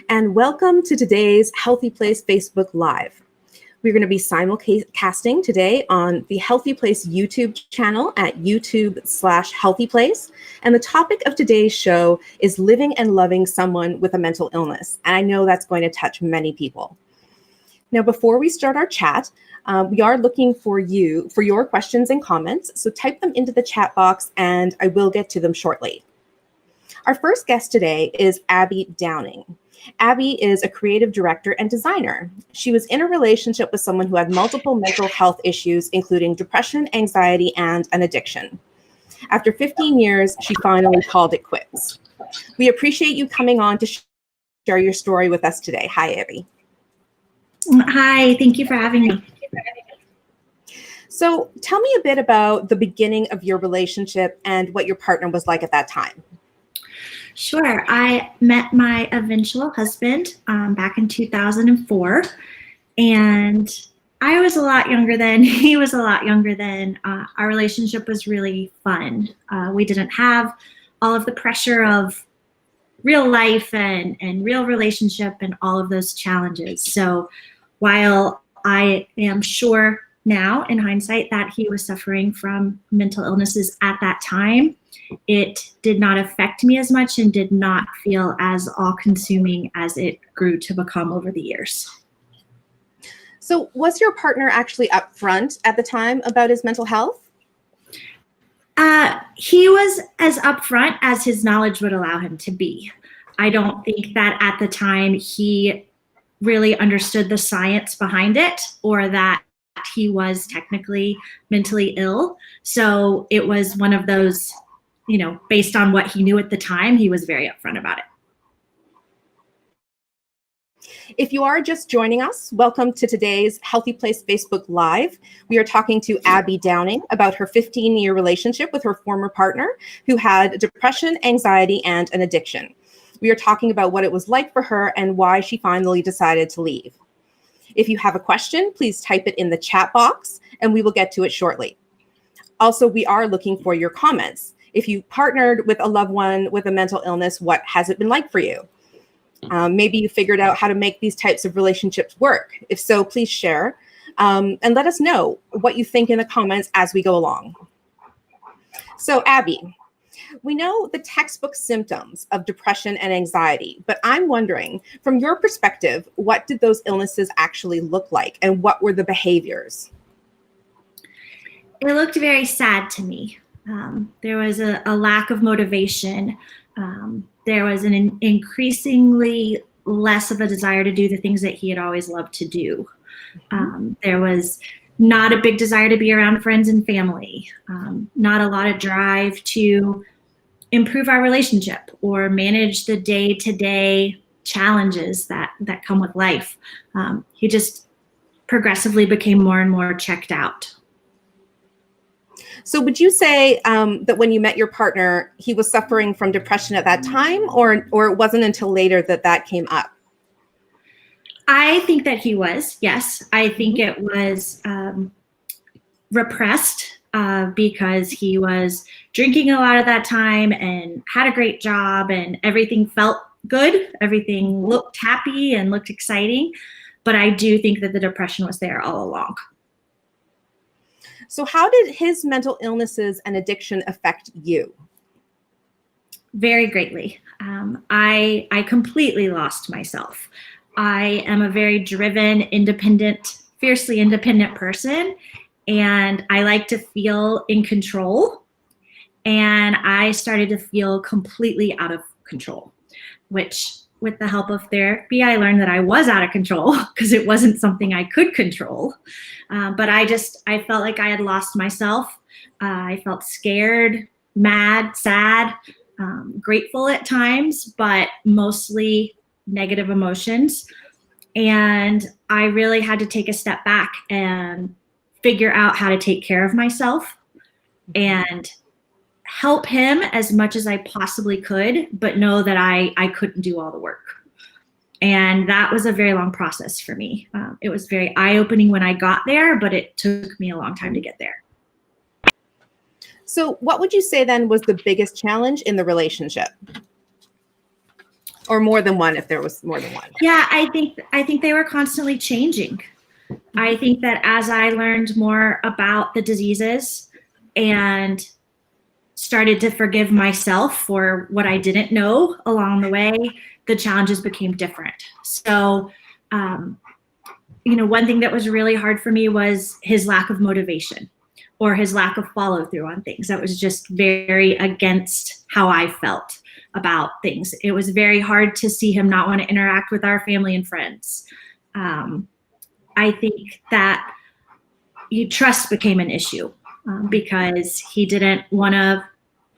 and welcome to today's Healthy Place Facebook Live. We're going to be simulcasting today on the Healthy Place YouTube channel at YouTube/HealthyPlace. And the topic of today's show is living and loving someone with a mental illness. And I know that's going to touch many people. Now, before we start our chat, we are looking for your questions and comments. So type them into the chat box and I will get to them shortly. Our first guest today is Abby Downing. Abby is a creative director and designer. She was in a relationship with someone who had multiple mental health issues, including depression, anxiety, and an addiction. After 15 years, she finally called it quits. We appreciate you coming on to share your story with us today. Hi, Abby. Hi, thank you for having me. So tell me a bit about the beginning of your relationship and what your partner was like at that time. Sure. I met my eventual husband back in 2004, and I was a lot younger then. He was a lot younger then. Our relationship was really fun. We didn't have all of the pressure of real life and real relationship and all of those challenges. So while I am sure now in hindsight that he was suffering from mental illnesses at that time, it did not affect me as much and did not feel as all-consuming as it grew to become over the years. So was your partner actually upfront at the time about his mental health? He was as upfront as his knowledge would allow him to be. I don't think that at the time he really understood the science behind it or that he was technically mentally ill. So it was one of those, based on what he knew at the time, he was very upfront about it. If you are just joining us, welcome to today's Healthy Place Facebook Live. We are talking to Abby Downing about her 15-year relationship with her former partner who had depression, anxiety, and an addiction. We are talking about what it was like for her and why she finally decided to leave. If you have a question, please type it in the chat box and we will get to it shortly. Also, we are looking for your comments. If you partnered with a loved one with a mental illness, what has it been like for you? Maybe you figured out how to make these types of relationships work. If so, please share and let us know what you think in the comments as we go along. So Abby, we know the textbook symptoms of depression and anxiety, but I'm wondering, from your perspective, what did those illnesses actually look like and what were the behaviors? It looked very sad to me. There was a lack of motivation. There was an increasingly less of a desire to do the things that he had always loved to do. There was not a big desire to be around friends and family, not a lot of drive to improve our relationship or manage the day-to-day challenges that come with life. He just progressively became more and more checked out. So would you say that when you met your partner, he was suffering from depression at that time, or it wasn't until later that came up? I think that he was, yes. I think it was repressed because he was drinking a lot at that time and had a great job and everything felt good. Everything looked happy and looked exciting. But I do think that the depression was there all along. So how did his mental illnesses and addiction affect you? Very greatly. I completely lost myself. I am a very driven, independent, fiercely independent person, and I like to feel in control. And I started to feel completely out of control, which with the help of therapy, I learned that I was out of control because it wasn't something I could control. But I felt like I had lost myself. I felt scared, mad, sad, grateful at times, but mostly negative emotions. And I really had to take a step back and figure out how to take care of myself and help him as much as I possibly could, but know that I couldn't do all the work. And that was a very long process for me. It was very eye-opening when I got there, but it took me a long time to get there. So what would you say then was the biggest challenge in the relationship? Or more than one, if there was more than one. Yeah, I think they were constantly changing. I think that as I learned more about the diseases and started to forgive myself for what I didn't know along the way, the challenges became different. So, one thing that was really hard for me was his lack of motivation or his lack of follow through on things. That was just very against how I felt about things. It was very hard to see him not want to interact with our family and friends. I think that trust became an issue because he didn't want to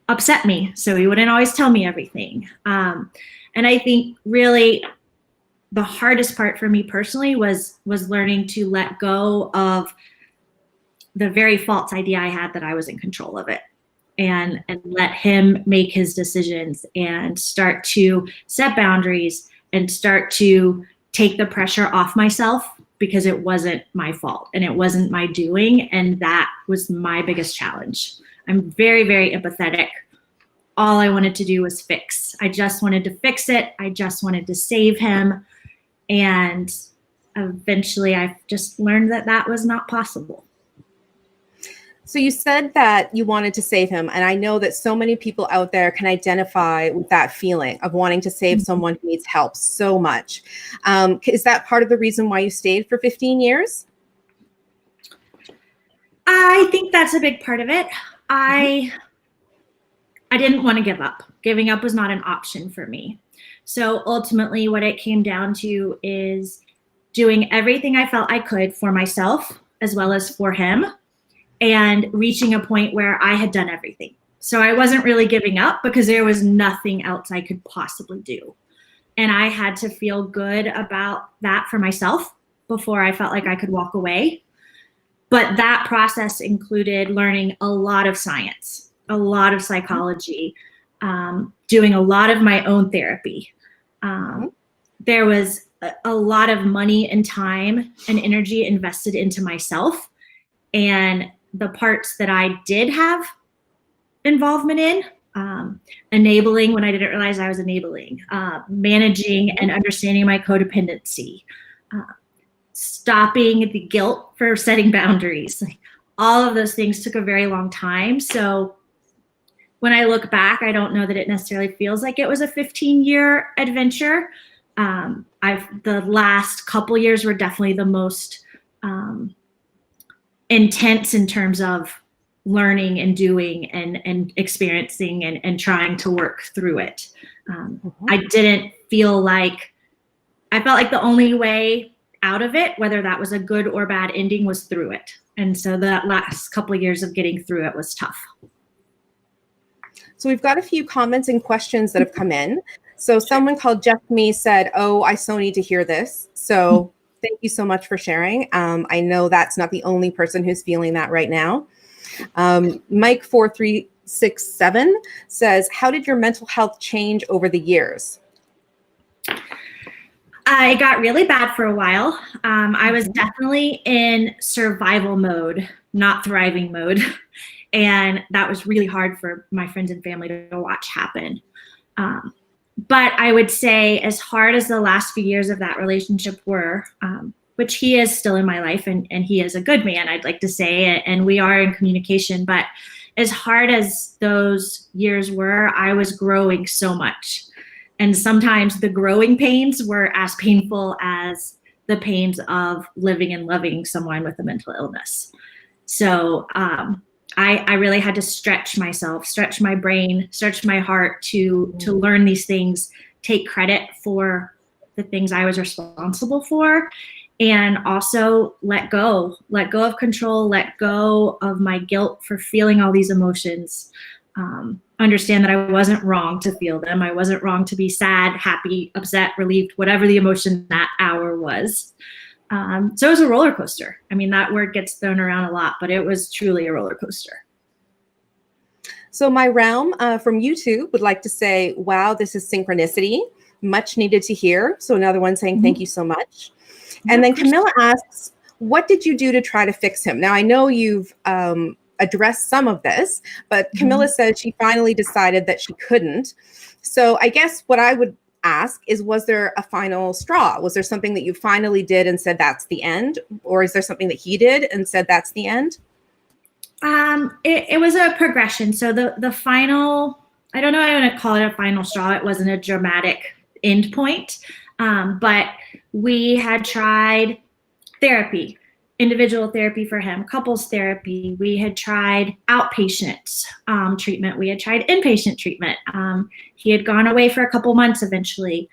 upset me, so he wouldn't always tell me everything. And I think really the hardest part for me personally was learning to let go of the very false idea I had that I was in control of it, and let him make his decisions and start to set boundaries and start to take the pressure off myself, because it wasn't my fault and it wasn't my doing. And that was my biggest challenge. I'm very, very empathetic. All I wanted to do was fix. I just wanted to fix it. I just wanted to save him. And eventually I've just learned that that was not possible. So you said that you wanted to save him. And I know that so many people out there can identify with that feeling of wanting to save someone who needs help so much. Is that part of the reason why you stayed for 15 years? I think that's a big part of it. I didn't want to give up. Giving up was not an option for me. So ultimately what it came down to is doing everything I felt I could for myself as well as for him, and reaching a point where I had done everything. So I wasn't really giving up because there was nothing else I could possibly do. And I had to feel good about that for myself before I felt like I could walk away. But that process included learning a lot of science, a lot of psychology, doing a lot of my own therapy. There was a lot of money and time and energy invested into myself. And the parts that I did have involvement in, enabling when I didn't realize I was enabling, managing and understanding my codependency, stopping the guilt for setting boundaries. All of those things took a very long time. So when I look back, I don't know that it necessarily feels like it was a 15-year adventure. The last couple years were definitely the most intense in terms of learning and doing and experiencing and trying to work through it. I didn't feel like, I felt like the only way out of it, whether that was a good or bad ending, was through it. And so that last couple of years of getting through it was tough. So we've got a few comments and questions that have come in. So someone called Jeff Me said, "Oh, I so need to hear this." So thank you so much for sharing. I know that's not the only person who's feeling that right now. Mike 4367 says, "How did your mental health change over the years?" I got really bad for a while. I was definitely in survival mode, not thriving mode. And that was really hard for my friends and family to watch happen. But I would say, as hard as the last few years of that relationship were, which he is still in my life, and he is a good man, I'd like to say, and we are in communication, but as hard as those years were, I was growing so much. And sometimes the growing pains were as painful as the pains of living and loving someone with a mental illness. So I really had to stretch myself, stretch my brain, stretch my heart to learn these things, take credit for the things I was responsible for, and also let go of control, let go of my guilt for feeling all these emotions. Understand that I wasn't wrong to feel them. I wasn't wrong to be sad, happy, upset, relieved, whatever the emotion that hour was. So it was a roller coaster. I mean, that word gets thrown around a lot, but it was truly a roller coaster. So my realm from YouTube would like to say, "Wow, this is synchronicity. Much needed to hear." So another one saying, "Thank you so much." And then Camilla asks, "What did you do to try to fix him?" Now, I know you've addressed some of this, but Camilla said she finally decided that she couldn't. So I guess what I would ask is, was there a final straw? Was there something that you finally did and said, that's the end? Or is there something that he did and said, that's the end? It was a progression. So the final, I don't know, I want to call it a final straw. It wasn't a dramatic end point. But we had tried therapy, individual therapy for him, couples therapy. We had tried outpatient treatment. We had tried inpatient treatment. He had gone away for a couple months eventually.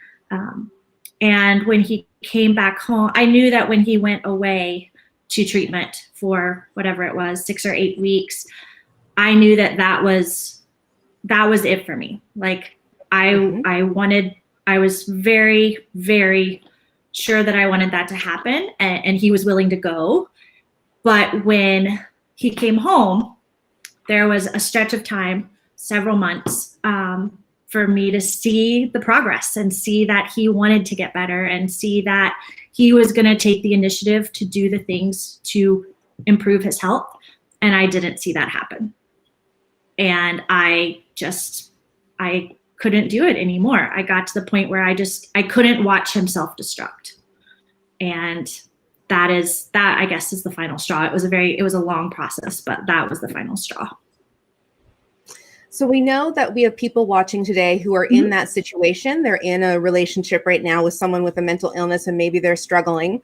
And when he came back home, I knew that when he went away to treatment for whatever it was, 6 or 8 weeks, I knew that was it for me. Like I was very, very sure that I wanted that to happen, and he was willing to go. But when he came home, there was a stretch of time, several months, for me to see the progress and see that he wanted to get better and see that he was going to take the initiative to do the things to improve his health. And I didn't see that happen. And I couldn't do it anymore. I got to the point where I couldn't watch him self-destruct. And that I guess is the final straw. It was a long process, but that was the final straw. So we know that we have people watching today who are in that situation. They're in a relationship right now with someone with a mental illness, and maybe they're struggling.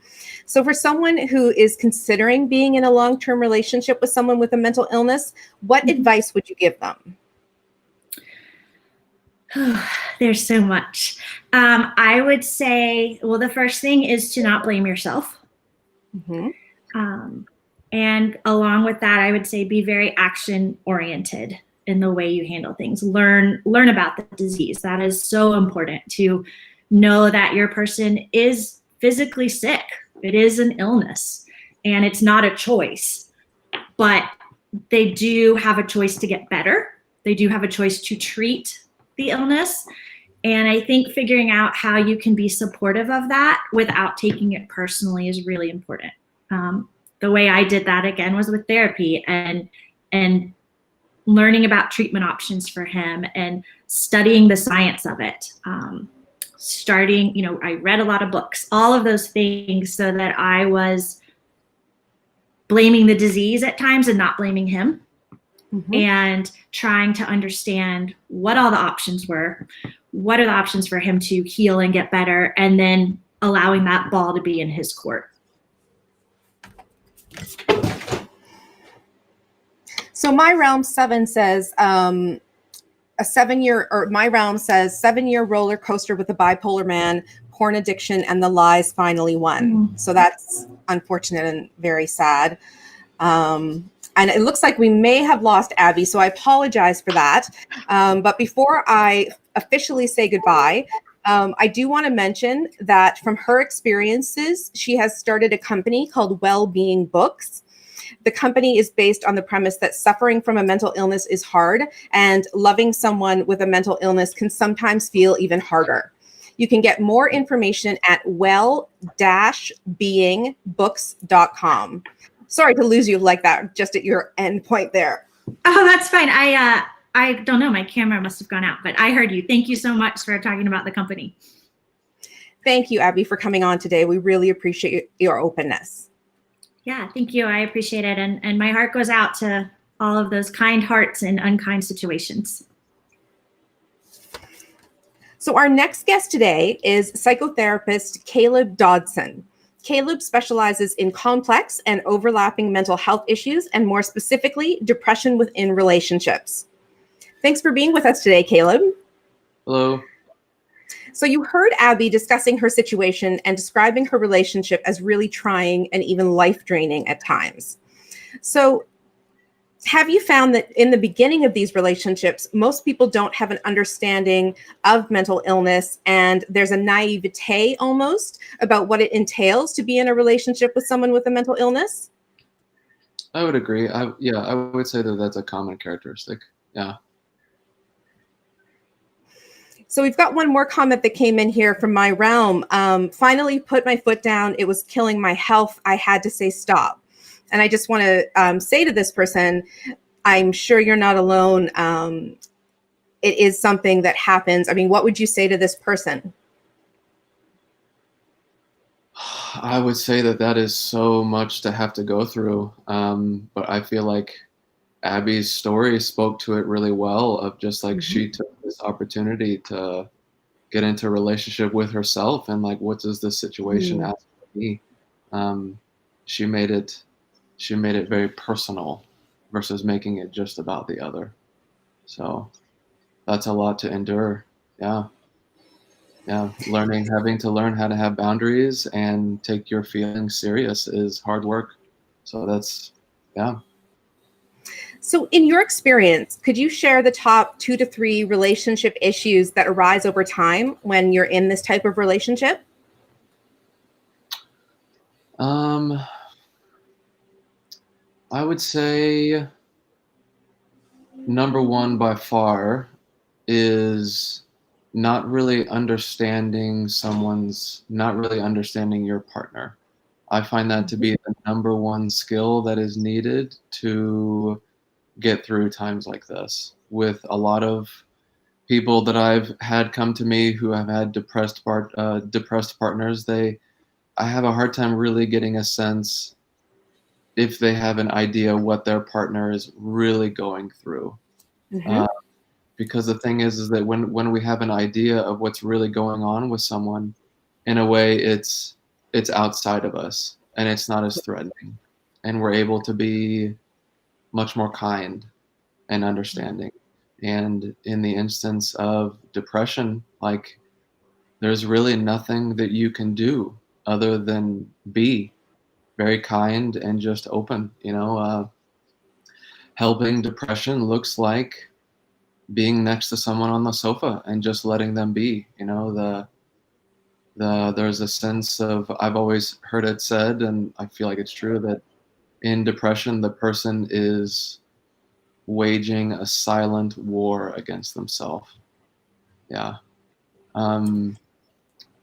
So for someone who is considering being in a long-term relationship with someone with a mental illness, what advice would you give them? There's so much. I would say, well, the first thing is to not blame yourself. And along with that, I would say be very action-oriented in the way you handle things. Learn about the disease. That is so important, to know that your person is physically sick. It is an illness, and it's not a choice, but they do have a choice to get better. They do have a choice to treat the illness. And I think figuring out how you can be supportive of that without taking it personally is really important. The way I did that, again, was with therapy and learning about treatment options for him and studying the science of it. I read a lot of books, all of those things, so that I was blaming the disease at times and not blaming him. And trying to understand what all the options were, what are the options for him to heal and get better, and then allowing that ball to be in his court. So my realm 7 says my realm says 7-year roller coaster with a bipolar man, porn addiction, and the lies finally won. So that's unfortunate and very sad. And it looks like we may have lost Abby, so I apologize for that. But before I officially say goodbye, I do want to mention that from her experiences, she has started a company called Wellbeing Books. The company is based on the premise that suffering from a mental illness is hard, and loving someone with a mental illness can sometimes feel even harder. You can get more information at well-beingbooks.com. Sorry to lose you like that, just at your end point there. Oh, that's fine. I don't know. My camera must have gone out, but I heard you. Thank you so much for talking about the company. Thank you, Abby, for coming on today. We really appreciate your openness. Yeah, thank you. I appreciate it. And my heart goes out to all of those kind hearts in unkind situations. So our next guest today is psychotherapist Caleb Dodson. Caleb specializes in complex and overlapping mental health issues, and more specifically, depression within relationships. Thanks for being with us today, Caleb. Hello. So you heard Abby discussing her situation and describing her relationship as really trying and even life-draining at times. So have you found that in the beginning of these relationships, most people don't have an understanding of mental illness, and there's a naivete almost about what it entails to be in a relationship with someone with a mental illness? I would agree. I would say that that's a common characteristic. Yeah. So we've got one more comment that came in here from my realm. Finally put my foot down. It was killing my health. I had to say stop. And I just want to say to this person, I'm sure you're not alone. it is something that happens. I mean, what would you say to this person? I would say that is so much to have to go through. But I feel like Abby's story spoke to it really well, of just like she took this opportunity to get into a relationship with herself, and like, what does this situation ask of me? She made it very personal versus making it just about the other. So that's a lot to endure. Yeah. Having to learn how to have boundaries and take your feelings serious is hard work. So that's, yeah. So in your experience, could you share the top 2 to 3 relationship issues that arise over time when you're in this type of relationship? I would say number one by far is not really understanding your partner. I find that to be the number one skill that is needed to get through times like this. With a lot of people that I've had come to me who have had depressed partners, I have a hard time really getting a sense if they have an idea what their partner is really going through. Because the thing is that when we have an idea of what's really going on with someone, in a way it's outside of us and it's not as threatening, and we're able to be much more kind and understanding. And in the instance of depression, like, there's really nothing that you can do other than be very kind and just open. Helping depression looks like being next to someone on the sofa and just letting them be. There's a sense of, I've always heard it said, and I feel like it's true, that in depression the person is waging a silent war against themselves. Yeah.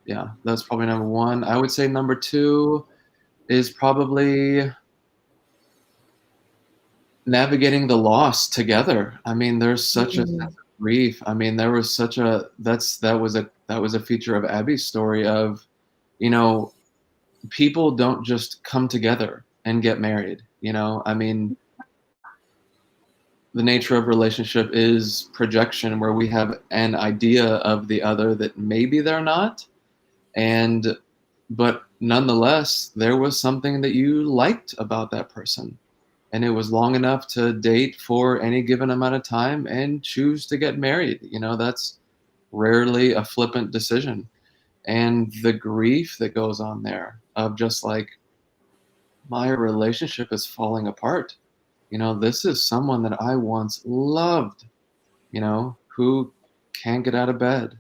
Yeah, that's probably number one. I would say number two is probably navigating the loss together. I mean, there's such a sense of grief. I mean, that was a feature of Abby's story of, people don't just come together and get married. I mean, the nature of relationship is projection, where we have an idea of the other that maybe they're not. But nonetheless, there was something that you liked about that person. And it was long enough to date for any given amount of time and choose to get married. That's rarely a flippant decision. And the grief that goes on there of just like, my relationship is falling apart. This is someone that I once loved, who can't get out of bed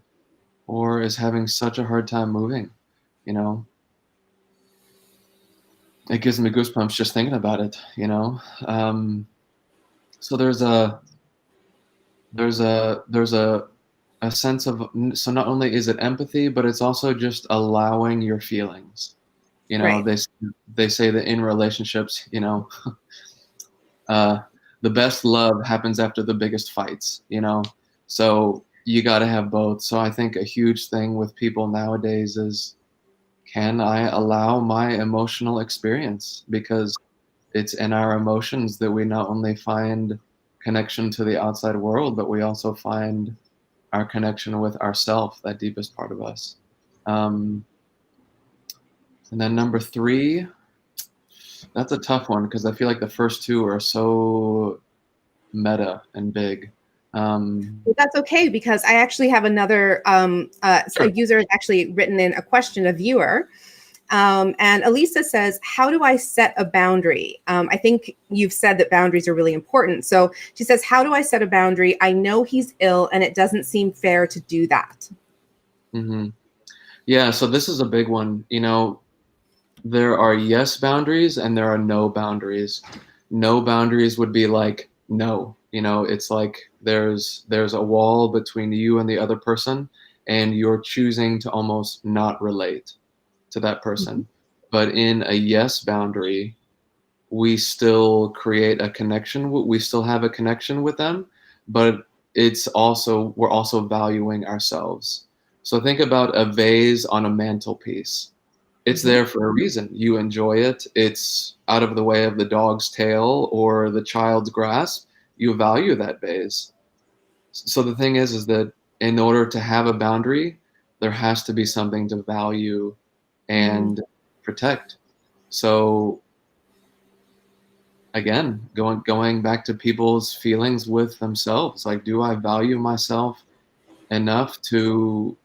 or is having such a hard time moving. It gives me goosebumps just thinking about it. So there's a sense of, so not only is it empathy, but it's also just allowing your feelings. Right. They say that in relationships, the best love happens after the biggest fights. So you got to have both. So I think a huge thing with people nowadays is, can I allow my emotional experience? Because it's in our emotions that we not only find connection to the outside world, but we also find our connection with ourself, that deepest part of us. And then number three, that's a tough one because I feel like the first two are so meta and big. That's okay, because I actually have another, Sure. a user has actually written in a question, a viewer. And Elisa says, how do I set a boundary? I think you've said that boundaries are really important. So she says, how do I set a boundary? I know he's ill and it doesn't seem fair to do that. Mm-hmm. Yeah, so this is a big one. There are yes boundaries and there are no boundaries. No boundaries would be like, no. It's like there's a wall between you and the other person, and you're choosing to almost not relate to that person. But in a yes boundary, we still create a connection. We still have a connection with them, but we're also valuing ourselves. So think about a vase on a mantelpiece. It's there for a reason. You enjoy it. It's out of the way of the dog's tail or the child's grasp. You value that vase. So the thing is that in order to have a boundary, there has to be something to value and protect. So again, going back to people's feelings with themselves, like, do I value myself enough to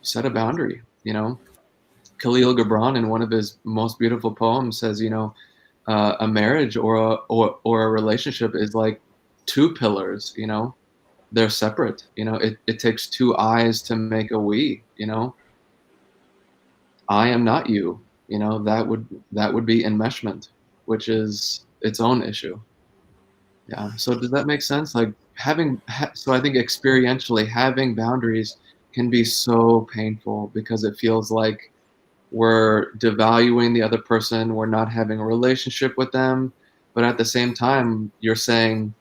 set a boundary? Khalil Gibran, in one of his most beautiful poems, says, a marriage or a relationship is like two pillars. They're separate. It takes two eyes to make a we. I am not you. That would be enmeshment, which is its own issue. Yeah. So does that make sense? Like so I think experientially having boundaries can be so painful because it feels like we're devaluing the other person. We're not having a relationship with them. But at the same time, you're saying,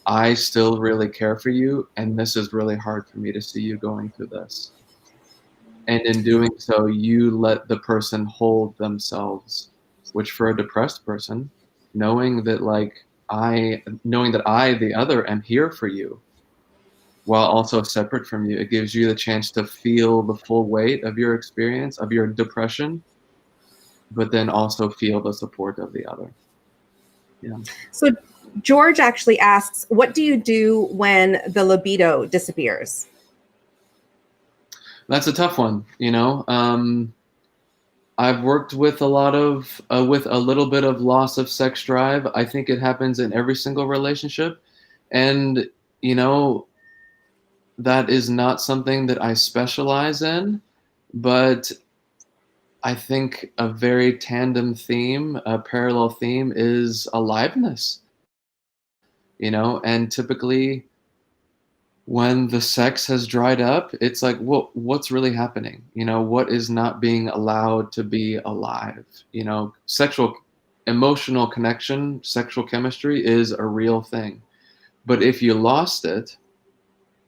I still really care for you. And this is really hard for me to see you going through this. And in doing so, you let the person hold themselves, which for a depressed person, knowing that I, the other, am here for you, while also separate from you, it gives you the chance to feel the full weight of your experience, of your depression, but then also feel the support of the other. Yeah. So George actually asks, what do you do when the libido disappears? That's a tough one. I've worked with with a little bit of loss of sex drive. I think it happens in every single relationship. And, that is not something that I specialize in, but I think a very tandem theme, a parallel theme is aliveness, and typically when the sex has dried up, it's like, what's really happening? What is not being allowed to be alive? Sexual, emotional connection, sexual chemistry is a real thing. But if you lost it,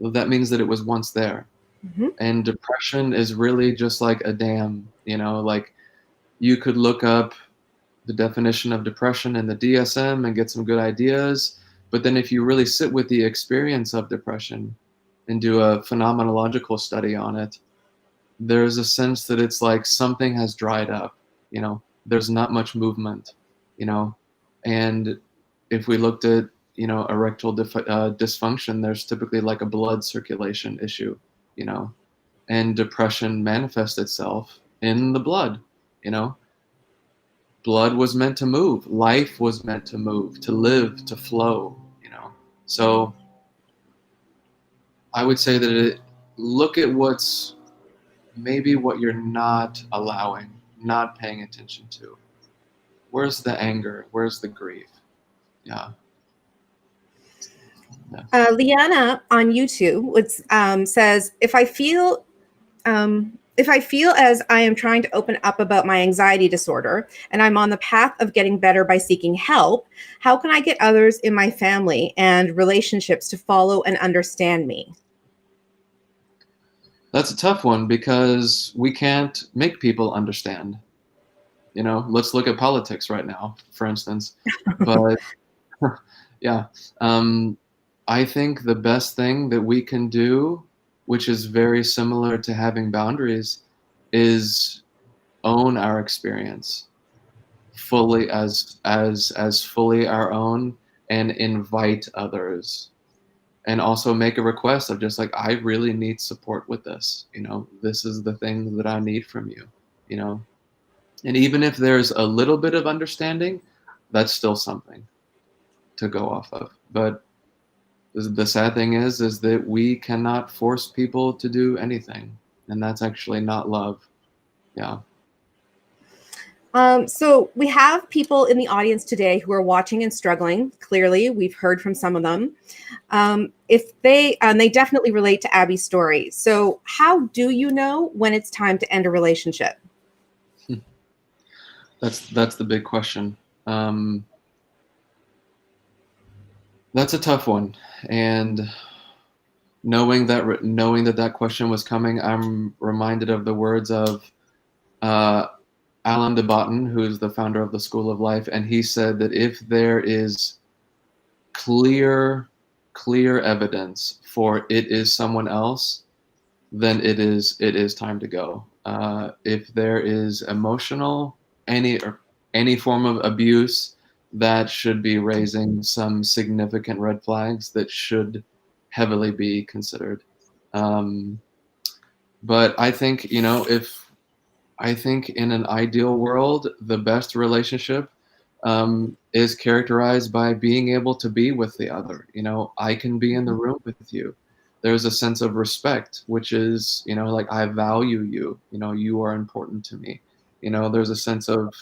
well, that means that it was once there. Mm-hmm. And depression is really just like a dam, like you could look up the definition of depression in the DSM and get some good ideas. But then if you really sit with the experience of depression and do a phenomenological study on it, there's a sense that it's like something has dried up, there's not much movement, and if we looked at, erectile dysfunction, there's typically like a blood circulation issue, and depression manifests itself in the blood, blood was meant to move. Life was meant to move, to live, to flow, So I would say that look at what's maybe what you're not allowing, not paying attention to. Where's the anger? Where's the grief? Yeah. Liana on YouTube says, if I feel as I am trying to open up about my anxiety disorder and I'm on the path of getting better by seeking help, how can I get others in my family and relationships to follow and understand me? That's a tough one because we can't make people understand. Let's look at politics right now, for instance. But yeah, I think the best thing that we can do, which is very similar to having boundaries, is own our experience fully as fully our own, and invite others, and also make a request of just like, I really need support with this. This is the thing that I need from you. And even if there's a little bit of understanding, that's still something to go off of. But the sad thing is that we cannot force people to do anything, and that's actually not love. Yeah. So we have people in the audience today who are watching and struggling. Clearly, we've heard from some of them. If they definitely relate to Abby's story. So how do you know when it's time to end a relationship? That's the big question. That's a tough one. And knowing that question was coming, I'm reminded of the words of Alan de Botton, who's the founder of the School of Life, and he said that if there is clear evidence for it is someone else, then it is time to go. If there is emotional, any form of abuse, that should be raising some significant red flags that should heavily be considered. But I think, I think in an ideal world, the best relationship is characterized by being able to be with the other. I can be in the room with you. There's a sense of respect, which is, like, I value you, you are important to me. There's a sense of,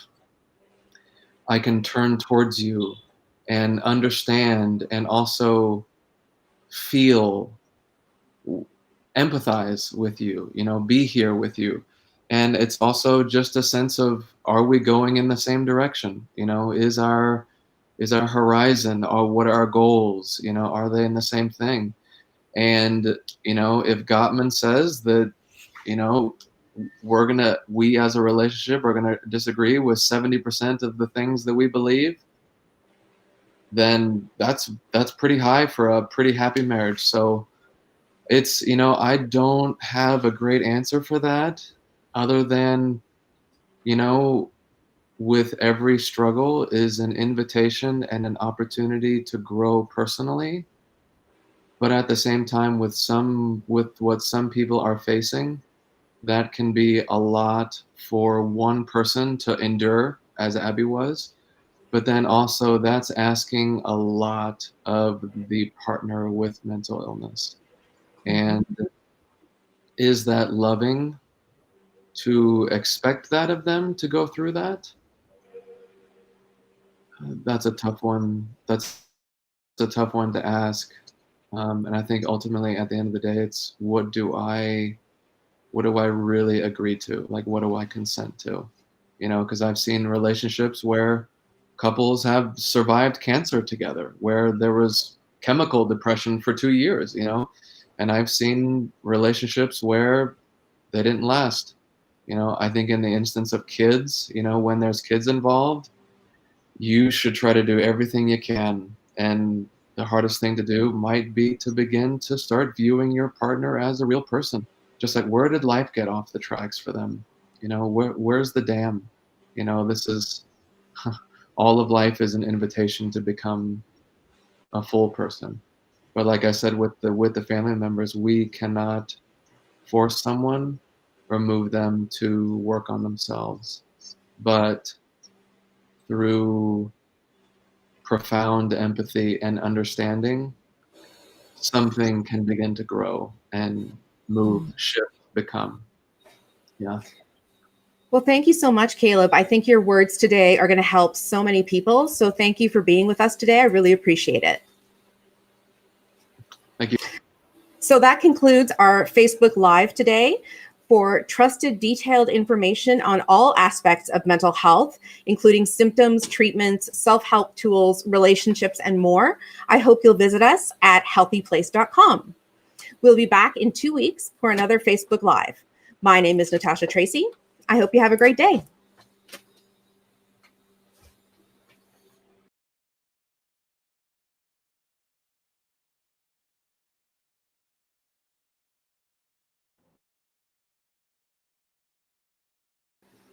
I can turn towards you and understand and also feel, empathize with you, be here with you. And it's also just a sense of, are we going in the same direction? Is our horizon, or what are our goals? Are they in the same thing? And, if Gottman says that, we as a relationship are gonna disagree with 70% of the things that we believe, then that's pretty high for a pretty happy marriage. So it's, I don't have a great answer for that, other than, with every struggle is an invitation and an opportunity to grow personally. But at the same time, with what some people are facing, that can be a lot for one person to endure, as Abby was. But then also, that's asking a lot of the partner with mental illness. And is that loving to expect that of them, to go through that? That's a tough one. That's a tough one to ask. And I think ultimately, at the end of the day, it's what do I really agree to? Like, what do I consent to? Because I've seen relationships where couples have survived cancer together, where there was chemical depression for 2 years, and I've seen relationships where they didn't last. I think in the instance of kids, when there's kids involved, you should try to do everything you can. And the hardest thing to do might be to begin to start viewing your partner as a real person. Just like, where did life get off the tracks for them? Where's the dam? This is all of life is an invitation to become a full person. But like I said, with the family members, we cannot force someone or move them to work on themselves. But through profound empathy and understanding, something can begin to grow and move, shift, become. Yeah. Well, thank you so much, Caleb. I think your words today are going to help so many people. So thank you for being with us today. I really appreciate it. Thank you. So that concludes our Facebook Live today. For trusted, detailed information on all aspects of mental health, including symptoms, treatments, self-help tools, relationships, and more, I hope you'll visit us at HealthyPlace.com. We'll be back in 2 weeks for another Facebook Live. My name is Natasha Tracy. I hope you have a great day.